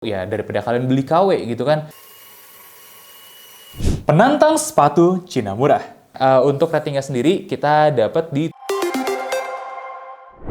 Ya daripada kalian beli KW gitu kan. Penantang sepatu Cina murah. Untuk ratingnya sendiri kita dapat di...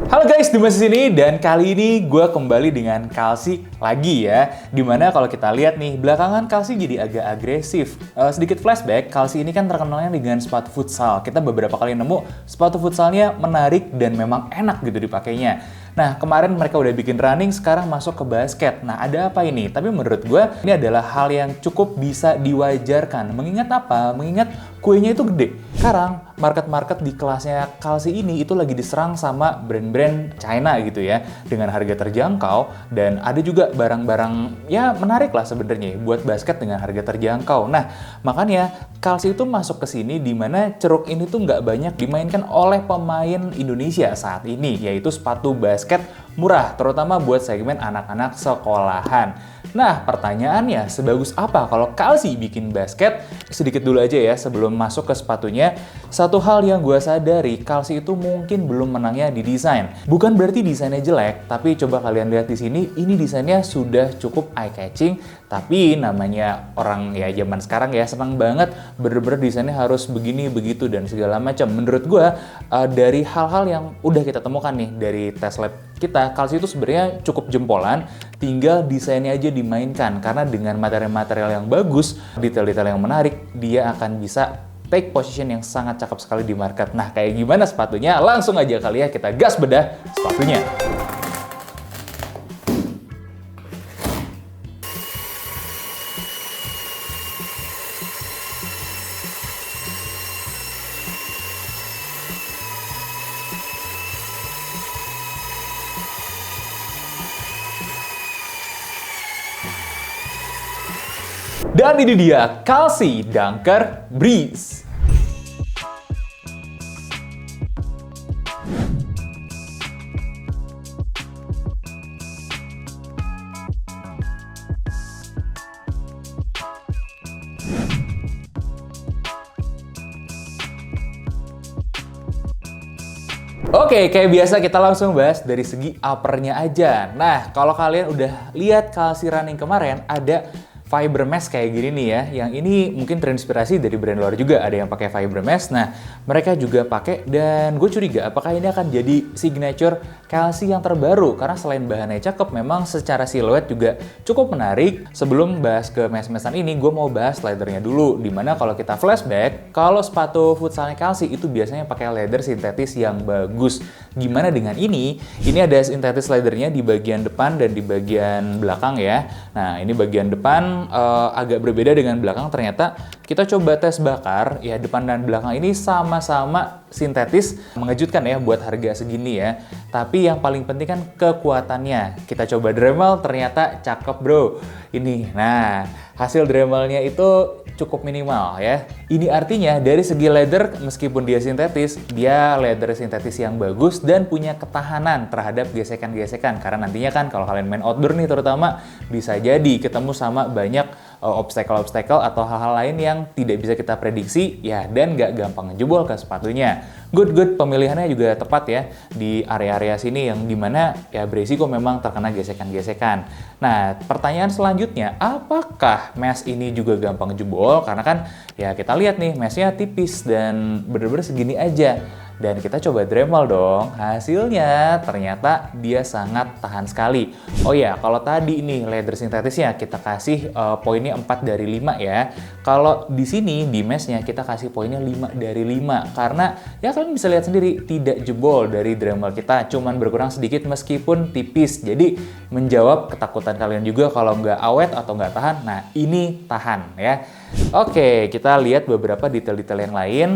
Halo guys, Dimas di sini dan kali ini gue kembali dengan Kalsi lagi ya. Dimana kalau kita lihat nih, belakangan Kalsi jadi agak agresif. Sedikit flashback, Kalsi ini kan terkenalnya dengan sepatu futsal. Kita beberapa kali nemu sepatu futsalnya menarik dan memang enak gitu dipakainya. Nah, kemarin mereka udah bikin running, sekarang masuk ke basket. Nah, ada apa ini? Tapi menurut gue, ini adalah hal yang cukup bisa diwajarkan. Mengingat apa? Mengingat kuenya itu gede. Sekarang, market-market di kelasnya Kalsi ini itu lagi diserang sama brand-brand China gitu ya. Dengan harga terjangkau, dan ada juga barang-barang ya menarik lah sebenarnya buat basket dengan harga terjangkau. Nah, makanya Kalsi itu masuk ke sini di mana ceruk ini tuh nggak banyak dimainkan oleh pemain Indonesia saat ini, yaitu sepatu basket murah, terutama buat segmen anak-anak sekolahan. Nah, pertanyaannya, sebagus apa kalau Kalsi bikin basket? Sedikit dulu aja ya sebelum masuk ke sepatunya. Satu hal yang gue sadari, Kalsi itu mungkin belum menangnya di desain. Bukan berarti desainnya jelek, tapi coba kalian lihat di sini, ini desainnya sudah cukup eye-catching. Tapi namanya orang ya zaman sekarang ya senang banget, bener-bener desainnya harus begini, begitu, dan segala macam. Menurut gue, dari hal-hal yang udah kita temukan nih dari tes lab kita, Kalsi itu sebenarnya cukup jempolan, tinggal desainnya aja dimainkan. Karena dengan material-material yang bagus, detail-detail yang menarik, dia akan bisa take position yang sangat cakep sekali di market. Nah, kayak gimana sepatunya? Langsung aja kali ya kita gas bedah sepatunya. Dan ini dia Kalsi Dunker Breeze. Oke, kayak biasa kita langsung bahas dari segi uppernya aja. Nah, kalau kalian udah lihat Kalsi Running kemarin, ada fiber mesh kayak gini nih ya. Yang ini mungkin terinspirasi dari brand luar juga, ada yang pakai fiber mesh. Nah, mereka juga pakai, dan gue curiga apakah ini akan jadi signature Kalsi yang terbaru. Karena selain bahannya cakep, memang secara siluet juga cukup menarik. Sebelum bahas ke mesh-meshan ini, gue mau bahas leathernya dulu. Dimana kalau kita flashback, kalau sepatu futsalnya Kalsi itu biasanya pakai leather sintetis yang bagus. Gimana dengan ini? Ini ada sintetis leathernya di bagian depan dan di bagian belakang ya. Nah, ini bagian depan agak berbeda dengan belakang. Ternyata kita coba tes bakar, ya depan dan belakang ini sama-sama sintetis. Mengejutkan ya buat harga segini ya. Tapi yang paling penting kan kekuatannya. Kita coba Dremel, ternyata cakep bro. Ini, nah hasil Dremelnya itu cukup minimal ya. Ini artinya dari segi leather, meskipun dia sintetis, dia leather sintetis yang bagus dan punya ketahanan terhadap gesekan-gesekan. Karena nantinya kan kalau kalian main outdoor nih terutama, bisa jadi ketemu sama banyak obstacle-obstacle atau hal-hal lain yang tidak bisa kita prediksi ya, dan nggak gampang ngejebol ke sepatunya. Good, pemilihannya juga tepat ya di area-area sini yang dimana ya berisiko memang terkena gesekan-gesekan. Nah, pertanyaan selanjutnya, apakah mesh ini juga gampang jebol? Karena kan ya kita lihat nih, meshnya tipis dan bener-bener segini aja. Dan kita coba Dremel dong, hasilnya ternyata dia sangat tahan sekali. Oh ya, kalau tadi ini leather sintetisnya kita kasih poinnya 4 dari 5 ya. Kalau di sini di meshnya kita kasih poinnya 5 dari 5. Karena ya kalian bisa lihat sendiri, tidak jebol dari Dremel kita, cuman berkurang sedikit meskipun tipis. Jadi menjawab ketakutan kalian juga kalau nggak awet atau nggak tahan, nah ini tahan ya. Oke, kita lihat beberapa detail-detail yang lain.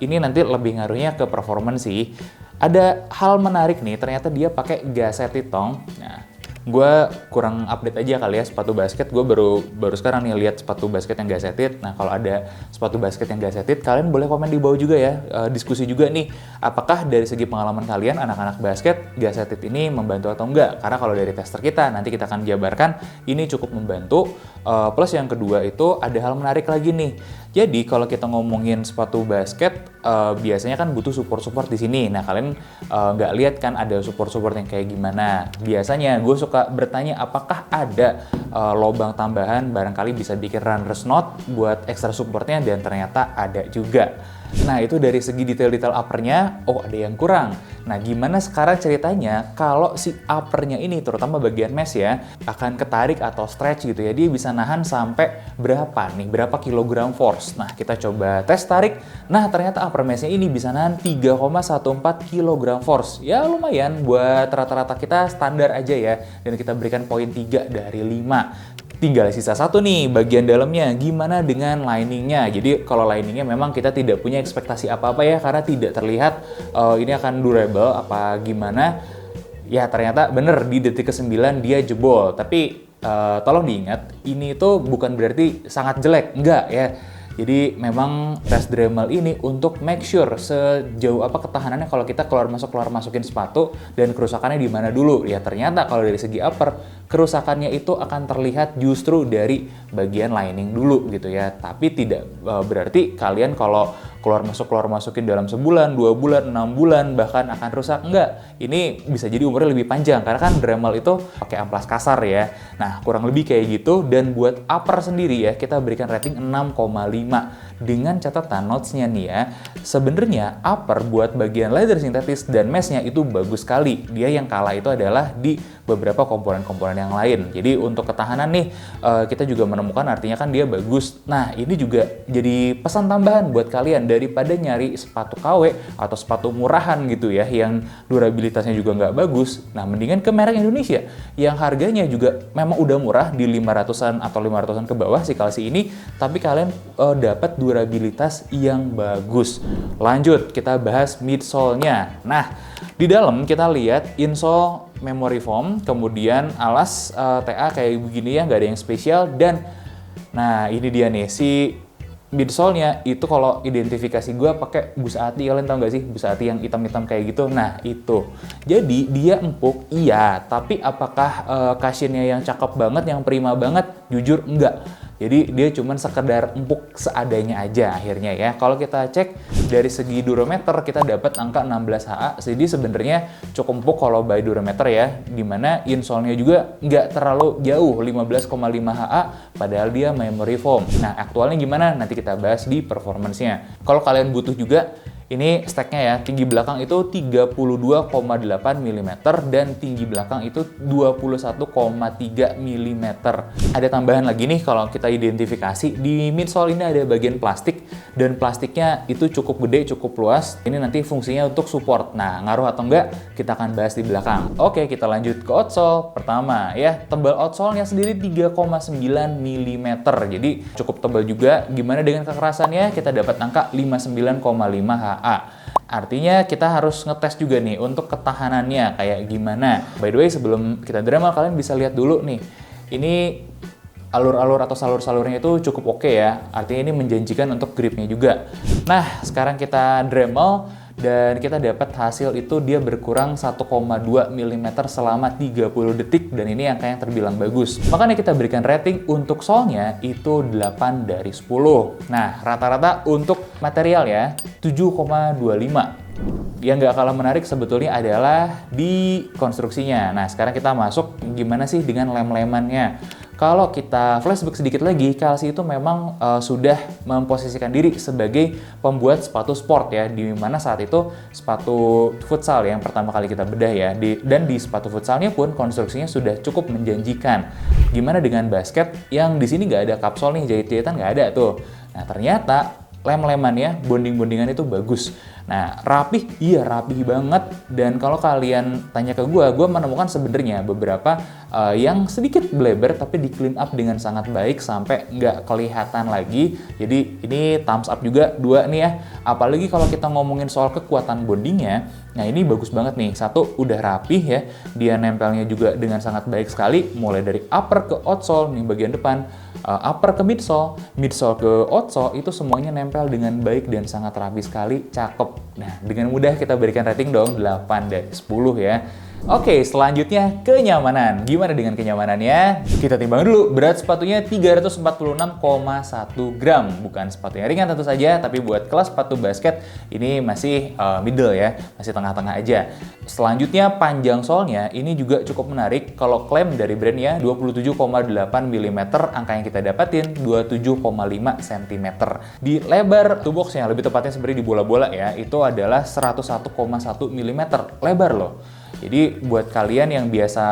Ini nanti lebih ngaruhnya ke performance sih. Ada hal menarik nih, ternyata dia pakai gazetted tong. Nah, gue kurang update aja kali ya sepatu basket. Gue baru sekarang nih lihat sepatu basket yang gazetted. Nah, kalau ada sepatu basket yang gazetted, kalian boleh komen di bawah juga ya. Diskusi juga nih, apakah dari segi pengalaman kalian anak-anak basket, gazetted ini membantu atau enggak? Karena kalau dari tester kita, nanti kita akan jabarkan, ini cukup membantu. Plus yang kedua itu ada hal menarik lagi nih. Jadi kalau kita ngomongin sepatu basket, biasanya kan butuh support-support di sini. Nah kalian nggak lihat kan ada support-support yang kayak gimana. Biasanya gue suka bertanya apakah ada lobang tambahan barangkali bisa bikin runner's knot buat extra supportnya, dan ternyata ada juga. Nah itu dari segi detail-detail uppernya, oh ada yang kurang. Nah gimana sekarang ceritanya kalau si uppernya ini, terutama bagian mesh ya, akan ketarik atau stretch gitu ya, dia bisa nahan sampai berapa nih, berapa kilogram force. Nah kita coba tes tarik, nah ternyata upper meshnya ini bisa nahan 3,14 kilogram force. Ya lumayan buat rata-rata kita standar aja ya, dan kita berikan poin 3 dari 5. Tinggal sisa satu nih, bagian dalamnya. Gimana dengan liningnya? Jadi kalau liningnya memang kita tidak punya ekspektasi apa-apa ya, karena tidak terlihat ini akan durable apa gimana. Ya ternyata bener di detik ke-9 dia jebol. Tapi tolong diingat, ini tuh bukan berarti sangat jelek, enggak ya. Jadi memang rest Dremel ini untuk make sure sejauh apa ketahanannya kalau kita keluar masukin sepatu, dan kerusakannya di mana dulu. Ya ternyata kalau dari segi upper, kerusakannya itu akan terlihat justru dari bagian lining dulu gitu ya. Tapi tidak berarti kalian kalau keluar masukin dalam sebulan, 2 bulan, 6 bulan bahkan akan rusak. Enggak, ini bisa jadi umurnya lebih panjang karena kan Dremel itu pakai amplas kasar ya. Nah kurang lebih kayak gitu. Dan buat upper sendiri ya, kita berikan rating 6,5 dengan catatan notesnya nih ya. Sebenarnya upper buat bagian leather sintetis dan meshnya itu bagus sekali. Dia yang kalah itu adalah di beberapa komponen-komponen yang lain. Jadi untuk ketahanan nih kita juga menemukan artinya kan dia bagus. Nah ini juga jadi pesan tambahan buat kalian, daripada nyari sepatu KW atau sepatu murahan gitu ya yang durabilitasnya juga nggak bagus. Nah mendingan ke merek Indonesia yang harganya juga memang udah murah di 500-an atau 500-an ke bawah si Kalsi ini, tapi kalian dapat durabilitas yang bagus. Lanjut kita bahas midsole-nya. Nah di dalam kita lihat insole memory foam, kemudian alas TA kayak begini ya, nggak ada yang spesial. Dan nah ini dia nih si midsole-nya itu, kalau identifikasi gue pakai busa ati, kalian tau nggak sih busa ati yang hitam-hitam kayak gitu? Nah itu, jadi dia empuk iya, tapi apakah cushionnya yang cakep banget, yang prima banget? Jujur enggak. Jadi dia cuman sekedar empuk seadanya aja akhirnya ya. Kalau kita cek dari segi durometer, kita dapat angka 16 HA. Jadi sebenarnya cukup empuk kalau by durometer ya. Dimana insole-nya juga nggak terlalu jauh, 15,5 HA, padahal dia memory foam. Nah aktualnya gimana? Nanti kita bahas di performance-nya. Kalau kalian butuh juga, ini steknya ya, tinggi belakang itu 32,8 mm dan tinggi belakang itu 21,3 mm. Ada tambahan lagi nih kalau kita identifikasi, di midsole ini ada bagian plastik, dan plastiknya itu cukup gede, cukup luas. Ini nanti fungsinya untuk support. Nah, ngaruh atau enggak kita akan bahas di belakang. Oke, kita lanjut ke outsole. Pertama ya, tebal outsole-nya sendiri 3,9 mm. Jadi cukup tebal juga. Gimana dengan kekerasannya? Kita dapat angka 59,5 HA. Artinya kita harus ngetes juga nih untuk ketahanannya kayak gimana. By the way, sebelum kita Dremel, kalian bisa lihat dulu nih. Ini alur-alur atau salur-salurnya itu cukup oke ya. Artinya ini menjanjikan untuk gripnya juga. Nah, sekarang kita Dremel dan kita dapat hasil itu dia berkurang 1,2 mm selama 30 detik, dan ini angka yang terbilang bagus. Makanya kita berikan rating untuk sole-nya itu 8 dari 10. Nah, rata-rata untuk material ya 7,25. Yang nggak kalah menarik sebetulnya adalah di konstruksinya. Nah, sekarang kita masuk gimana sih dengan lem-lemannya. Kalau kita flashback sedikit lagi, Kalsi itu memang sudah memposisikan diri sebagai pembuat sepatu sport ya, di mana saat itu sepatu futsal yang pertama kali kita bedah ya, dan di sepatu futsalnya pun konstruksinya sudah cukup menjanjikan. Gimana dengan basket yang di sini nggak ada kapsul nih, jahit-jahitan nggak ada tuh. Nah ternyata lem-lemannya, bonding-bondingan itu bagus. Nah, rapih, iya rapih banget. Dan kalau kalian tanya ke gue menemukan sebenarnya beberapa yang sedikit bleber tapi di clean up dengan sangat baik sampai nggak kelihatan lagi. Jadi ini thumbs up juga 2 nih ya. Apalagi kalau kita ngomongin soal kekuatan bondingnya, nah ini bagus banget nih. Satu, udah rapih ya. Dia nempelnya juga dengan sangat baik sekali. Mulai dari upper ke outsole nih bagian depan, upper ke midsole, midsole ke outsole, itu semuanya nempel dengan baik dan sangat rapi sekali, cakep. Nah, dengan mudah kita berikan rating dong 8 dari 10 ya. Oke, selanjutnya kenyamanan. Gimana dengan kenyamanannya? Kita timbang dulu, berat sepatunya 346,1 gram. Bukan sepatu yang ringan tentu saja, tapi buat kelas sepatu basket ini masih middle ya, masih tengah-tengah aja. Selanjutnya panjang solnya ini juga cukup menarik. Kalau klaim dari brandnya 27,8 mm, angka yang kita dapatin 27,5 cm. Di lebar boxnya, lebih tepatnya sebenarnya di bola-bola ya, itu adalah 101,1 mm lebar loh. Jadi buat kalian yang biasa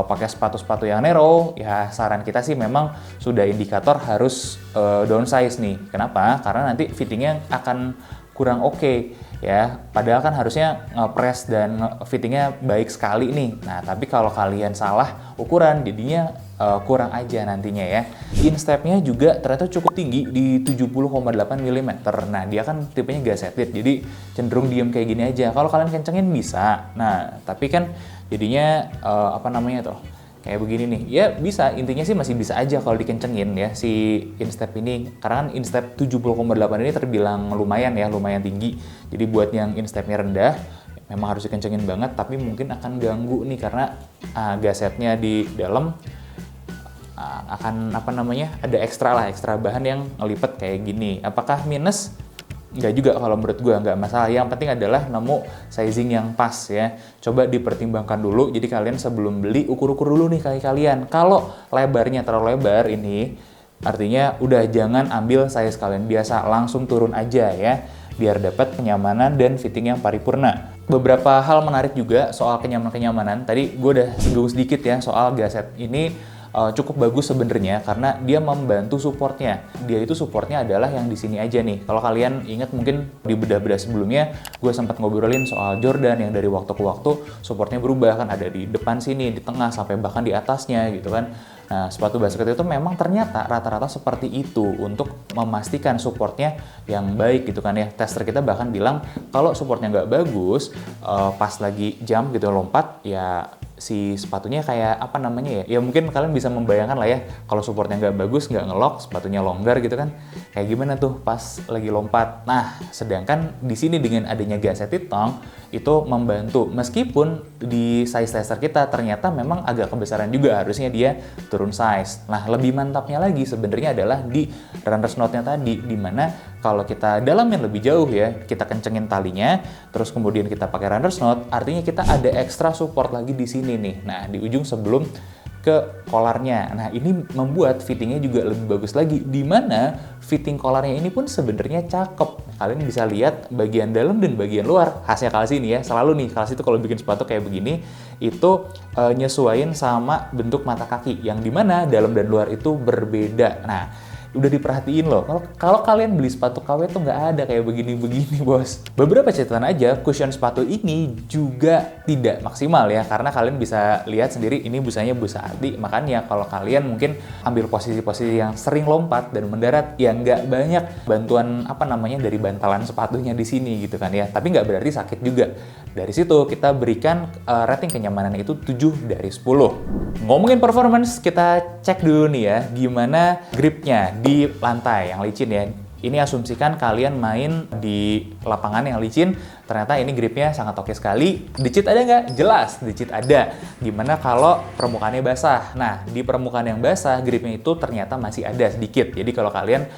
pakai sepatu-sepatu yang narrow, ya saran kita sih memang sudah indikator harus downsize nih. Kenapa? Karena nanti fittingnya akan kurang oke ya. Padahal kan harusnya nge-press dan fittingnya baik sekali nih. Nah, tapi kalau kalian salah ukuran, jadinya kurang aja nantinya ya. Instepnya juga ternyata cukup tinggi di 70,8 mm. Nah, dia kan tipenya gazetted, jadi cenderung diem kayak gini aja. Kalau kalian kencengin bisa. Nah, tapi kan jadinya apa namanya tuh? Kayak begini nih. Ya bisa, intinya sih masih bisa aja kalau dikencengin ya si instep ini. Karena kan instep 70,8 ini terbilang lumayan ya, lumayan tinggi. Jadi buat yang instepnya rendah, memang harus dikencengin banget, tapi mungkin akan ganggu nih karena gazetnya di dalam akan apa namanya, ada ekstra bahan yang ngelipet kayak gini. Apakah minus? Nggak juga kalau menurut gue, nggak masalah. Yang penting adalah nemu sizing yang pas ya. Coba dipertimbangkan dulu, jadi kalian sebelum beli ukur-ukur dulu nih kalian. Kalau lebarnya terlalu lebar ini, artinya udah jangan ambil size kalian biasa, langsung turun aja ya, biar dapat kenyamanan dan fitting yang paripurna. Beberapa hal menarik juga soal kenyamanan. Tadi gue udah singgung sedikit ya soal gaset ini. Cukup bagus sebenarnya karena dia membantu supportnya. Dia itu supportnya adalah yang di sini aja nih. Kalau kalian ingat mungkin di bedah-bedah sebelumnya gue sempat ngobrolin soal Jordan yang dari waktu ke waktu supportnya berubah, kan ada di depan sini, di tengah, sampai bahkan di atasnya gitu kan. Nah, sepatu basket itu memang ternyata rata-rata seperti itu untuk memastikan supportnya yang baik gitu kan ya. Tester kita bahkan bilang kalau supportnya nggak bagus, pas lagi jump gitu lompat ya si sepatunya kayak apa namanya ya? Ya mungkin kalian bisa membayangkan lah ya, kalau supportnya nggak bagus, nggak ngelock, sepatunya longgar gitu kan, kayak gimana tuh pas lagi lompat. Nah, sedangkan di sini dengan adanya gazetted tongue itu membantu, meskipun di size tester kita ternyata memang agak kebesaran juga, harusnya dia turun size. Nah, lebih mantapnya lagi sebenarnya adalah di runners knot-nya tadi, dimana kalau kita dalamin lebih jauh ya, kita kencengin talinya, terus kemudian kita pakai runners knot, artinya kita ada ekstra support lagi di sini nih. Nah, di ujung sebelum ke collarnya. Nah, ini membuat fittingnya juga lebih bagus lagi, di mana fitting collarnya ini pun sebenarnya cakep. Kalian bisa lihat bagian dalam dan bagian luar khasnya Kalsi ini ya. Selalu nih Kalsi itu kalau bikin sepatu kayak begini itu nyesuaiin sama bentuk mata kaki, yang dimana dalam dan luar itu berbeda. Nah, udah diperhatiin loh. Kalau kalian beli sepatu KW tuh nggak ada kayak begini-begini, bos. Beberapa catatan aja, cushion sepatu ini juga tidak maksimal ya, karena kalian bisa lihat sendiri ini busanya busa ati. Makanya kalau kalian mungkin ambil posisi-posisi yang sering lompat dan mendarat, ya nggak banyak bantuan apa namanya dari bantalan sepatunya di sini gitu kan ya. Tapi nggak berarti sakit juga. Dari situ kita berikan rating kenyamanan itu 7 dari 10. Ngomongin performance, kita cek dulu nih ya, gimana gripnya di lantai yang licin ya. Ini asumsikan kalian main di lapangan yang licin, ternyata ini gripnya sangat oke sekali. Dicit ada nggak? Jelas, dicit ada. Gimana kalau permukaannya basah? Nah, di permukaan yang basah, gripnya itu ternyata masih ada sedikit. Jadi kalau kalian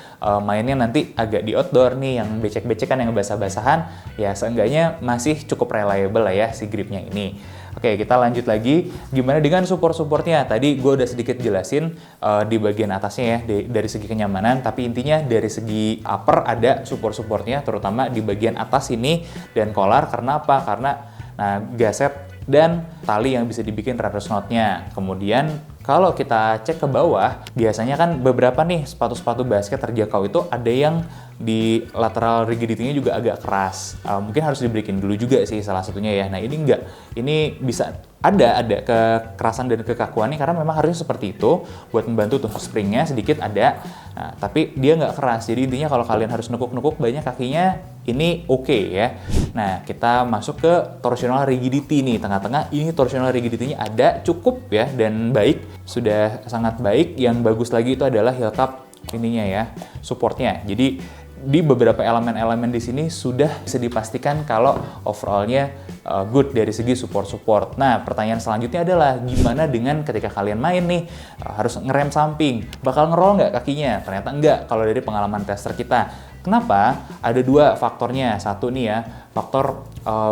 mainnya nanti agak di outdoor nih, yang becek-becekan, yang basah-basahan, ya seenggaknya masih cukup reliable lah ya si gripnya ini. Oke, kita lanjut lagi. Gimana dengan support-supportnya? Tadi gue udah sedikit jelasin di bagian atasnya ya, dari segi kenyamanan. Tapi intinya dari segi upper ada support-supportnya, terutama di bagian atas ini dan collar. Karena apa? Karena gaset dan tali yang bisa dibikin runners knot-nya. Kemudian kalau kita cek ke bawah, biasanya kan beberapa nih sepatu-sepatu basket terjangkau itu ada yang di lateral rigidity-nya juga agak keras. Mungkin harus diberikin dulu juga sih salah satunya ya. Nah, ini enggak. Ini bisa ada kekerasan dan kekakuannya karena memang harusnya seperti itu buat membantu tuh springnya sedikit ada. Nah, tapi dia nggak keras. Jadi intinya kalau kalian harus nekuk-nekuk banyak kakinya, ini oke ya. Nah, kita masuk ke torsional rigidity nih, tengah-tengah. Ini torsional rigidity-nya ada, cukup ya, dan baik. Sudah sangat baik. Yang bagus lagi itu adalah heel cup ininya ya, supportnya. Jadi di beberapa elemen-elemen di sini sudah bisa dipastikan kalau overallnya good dari segi support. Nah, pertanyaan selanjutnya adalah gimana dengan ketika kalian main nih harus ngerem samping, bakal ngerol nggak kakinya? Ternyata enggak kalau dari pengalaman tester kita. Kenapa? Ada dua faktornya. Satu nih ya, faktor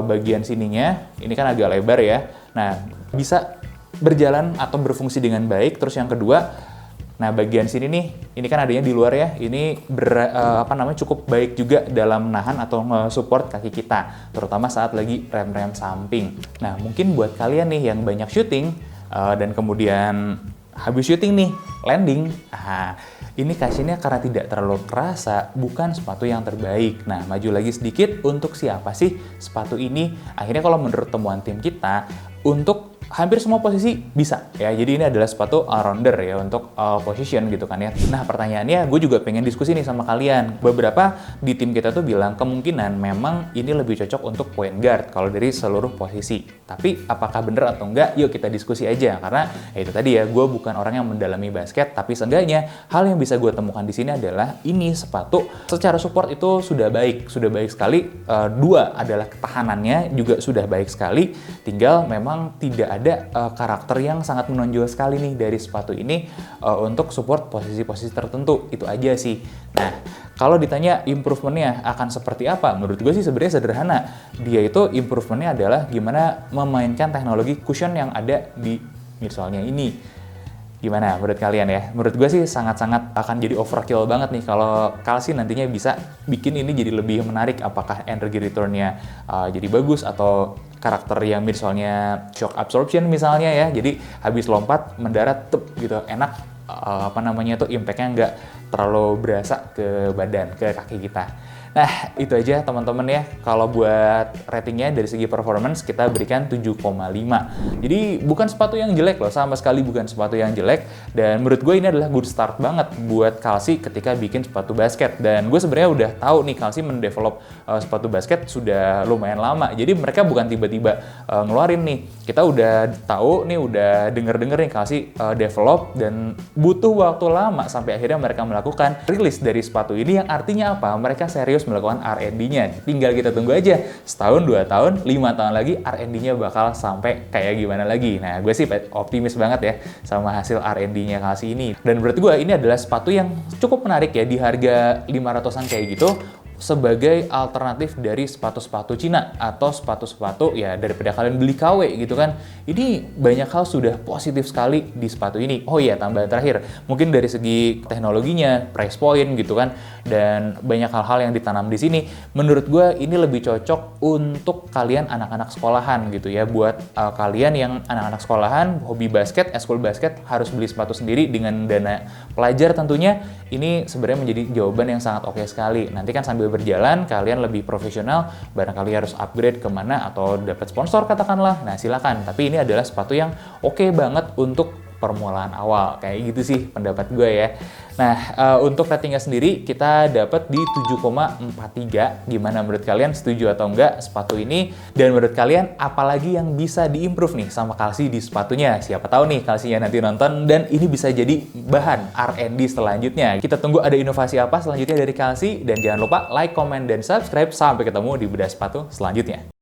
bagian sininya, ini kan agak lebar ya. Nah, bisa berjalan atau berfungsi dengan baik. Terus yang kedua, nah, bagian sini nih, ini kan adanya di luar ya, ini cukup baik juga dalam menahan atau support kaki kita, terutama saat lagi rem-rem samping. Nah, mungkin buat kalian nih yang banyak syuting dan kemudian habis syuting nih, landing, ini cushionnya karena tidak terlalu kerasa, bukan sepatu yang terbaik. Nah, maju lagi sedikit, untuk siapa sih sepatu ini? Akhirnya kalau menurut temuan tim kita, untuk hampir semua posisi bisa ya. Jadi ini adalah sepatu all-rounder ya untuk all position gitu kan ya. Nah, pertanyaannya gue juga pengen diskusi nih sama kalian. Beberapa di tim kita tuh bilang kemungkinan memang ini lebih cocok untuk point guard kalau dari seluruh posisi. Tapi apakah bener atau enggak? Yuk kita diskusi aja, karena ya itu tadi ya, gue bukan orang yang mendalami basket, tapi seenggaknya hal yang bisa gue temukan di sini adalah ini sepatu secara support itu sudah baik sekali. Dua adalah ketahanannya juga sudah baik sekali. Tinggal memang tidak ada karakter yang sangat menonjol sekali nih dari sepatu ini untuk support posisi-posisi tertentu. Itu aja sih. Nah, kalau ditanya improvementnya akan seperti apa, menurut gue sih sebenarnya sederhana. Dia itu improvementnya adalah gimana memainkan teknologi cushion yang ada di misalnya ini. Gimana menurut kalian ya? Menurut gue sih sangat-sangat akan jadi overkill banget nih kalau Kalsi nantinya bisa bikin ini jadi lebih menarik. Apakah energy return-nya jadi bagus, atau karakter yang misalnya shock absorption misalnya ya. Jadi habis lompat mendarat gitu enak, impact-nya nggak terlalu berasa ke badan, ke kaki kita. Nah, itu aja teman-teman ya. Kalau buat ratingnya dari segi performance kita berikan 7,5. Jadi bukan sepatu yang jelek loh, sama sekali bukan sepatu yang jelek. Dan menurut gue ini adalah good start banget buat Kalsi ketika bikin sepatu basket. Dan gue sebenarnya udah tahu nih Kalsi mendevelop sepatu basket sudah lumayan lama. Jadi mereka bukan tiba-tiba ngeluarin nih. Kita udah tahu nih, udah denger-denger nih Kalsi develop, dan butuh waktu lama sampai akhirnya mereka melakukan rilis dari sepatu ini, yang artinya apa? Mereka serius melakukan R&D-nya. Tinggal kita tunggu aja setahun, 2 tahun, 5 tahun lagi R&D-nya bakal sampai kayak gimana lagi. Nah, gue sih optimis banget ya sama hasil R&D-nya Kalsi ini. Dan menurut gue ini adalah sepatu yang cukup menarik ya di harga 500-an kayak gitu, sebagai alternatif dari sepatu-sepatu Cina atau sepatu-sepatu ya daripada kalian beli KW gitu kan. Ini banyak hal sudah positif sekali di sepatu ini. Oh iya, tambahan terakhir, mungkin dari segi teknologinya, price point gitu kan, dan banyak hal-hal yang ditanam di sini. Menurut gue ini lebih cocok untuk kalian anak-anak sekolahan gitu ya. Buat kalian yang anak-anak sekolahan, hobi basket, eskul basket, harus beli sepatu sendiri dengan dana pelajar tentunya. Ini sebenarnya menjadi jawaban yang sangat oke sekali. Nanti kan sambil berjalan kalian lebih profesional, barangkali harus upgrade kemana atau dapat sponsor katakanlah, nah silakan. Tapi ini adalah sepatu yang oke banget untuk permulaan awal, kayak gitu sih pendapat gue ya. Nah, untuk ratingnya sendiri kita dapat di 7,43. Gimana menurut kalian, setuju atau enggak sepatu ini? Dan menurut kalian apalagi yang bisa diimprove nih sama Kalsi di sepatunya? Siapa tahu nih Kalsinya nanti nonton dan ini bisa jadi bahan R&D selanjutnya. Kita tunggu ada inovasi apa selanjutnya dari Kalsi, dan jangan lupa like, comment, dan subscribe. Sampai ketemu di bedah sepatu selanjutnya.